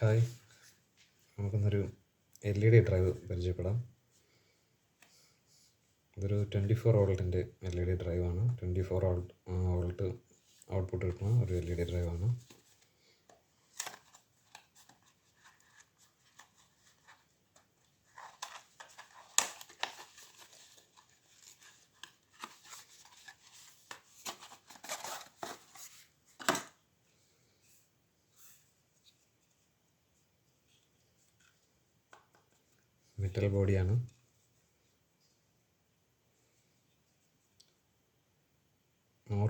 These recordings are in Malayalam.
ഹായ്, നമുക്കിന്നൊരു LED ഡ്രൈവ് പരിചയപ്പെടാം. ഇതൊരു 24 വോൾട്ടിൻ്റെ LED ഡ്രൈവാണ്. 24 വോൾട്ട് ഔട്ട്പുട്ട് കിട്ടുന്ന ഒരു LED ഡ്രൈവാണ്. മെറ്റൽ ബോഡിയാണ്.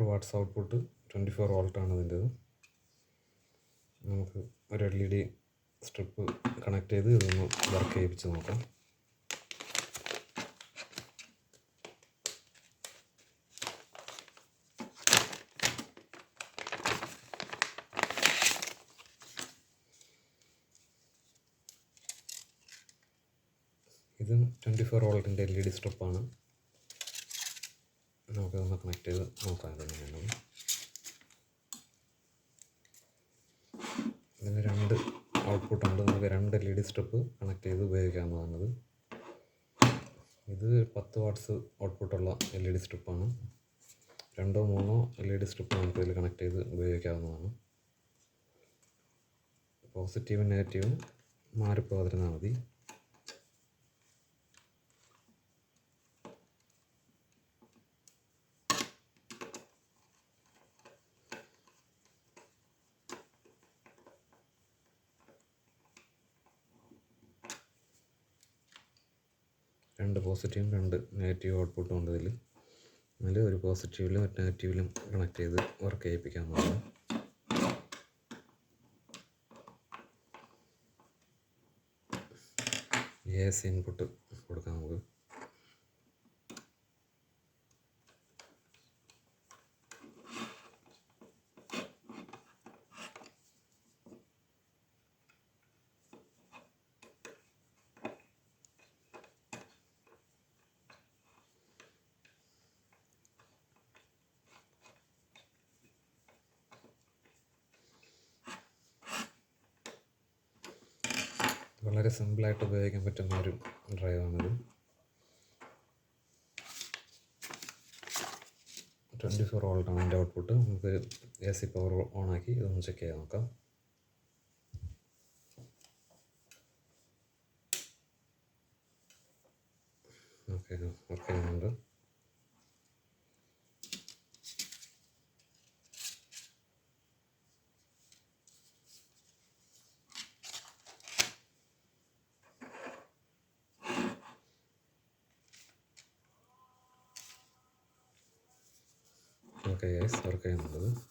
വാട്ട്സ് ഔട്ട്പുട്ട് 24 വോൾട്ടാണ് ഇതിൻ്റെത്. നമുക്ക് ഒരു LED സ്ട്രിപ്പ് കണക്ട് ചെയ്ത് ഇതൊന്ന് വർക്ക് ചെയ്യിപ്പിച്ച് നോക്കാം. ഇതും 24 വോൾട്ടിൻ്റെ LED സ്ട്രിപ്പാണ്. നമുക്കതൊന്ന് കണക്ട് ചെയ്ത് നോക്കാം ഇതെങ്ങനെയാണ്. ഇതിന് 2 ഔട്ട്പുട്ടുണ്ട്. നമുക്ക് 2 LED സ്ട്രിപ്പ് കണക്ട് ചെയ്ത് ഉപയോഗിക്കാവുന്നതാണിത്. ഇത് 10 വാട്ട്സ് ഔട്ട്പുട്ടുള്ള LED സ്ട്രിപ്പാണ്. 2 3 LED സ്ട്രിപ്പ് നമുക്ക് ഇതിൽ കണക്ട് ചെയ്ത് ഉപയോഗിക്കാവുന്നതാണ്. പോസിറ്റീവും നെഗറ്റീവും മാറിപ്പോകാതിരുന്നാൽ മതി. രണ്ട് പോസിറ്റീവും 2 നെഗറ്റീവ് ഔട്ട്പുട്ടും ഉണ്ട് ഇതിൽ. അതിൽ ഒരു പോസിറ്റീവിലും ഒരു നെഗറ്റീവിലും കണക്ട് ചെയ്ത് വർക്ക് ചെയ്യിപ്പിക്കാവുന്നതാണ്. AC ഇൻപുട്ട് കൊടുക്കാം നമുക്ക്. വളരെ സിമ്പിളായിട്ട് ഉപയോഗിക്കാൻ പറ്റുന്ന ഒരു ഡ്രൈവാണിത്. 24 വോൾട്ടാണ് ഇതിൻ്റെ ഔട്ട്പുട്ട്. നമുക്ക് AC പവർ ഓണാക്കി ഇതൊന്ന് ചെക്ക് ചെയ്ത് നോക്കാം. ഓക്കെ, വർക്ക് ചെയ്യുന്നുണ്ട്. ഓക്കെ ഗൈസ്, വർക്ക് ചെയ്യുന്നുണ്ട്.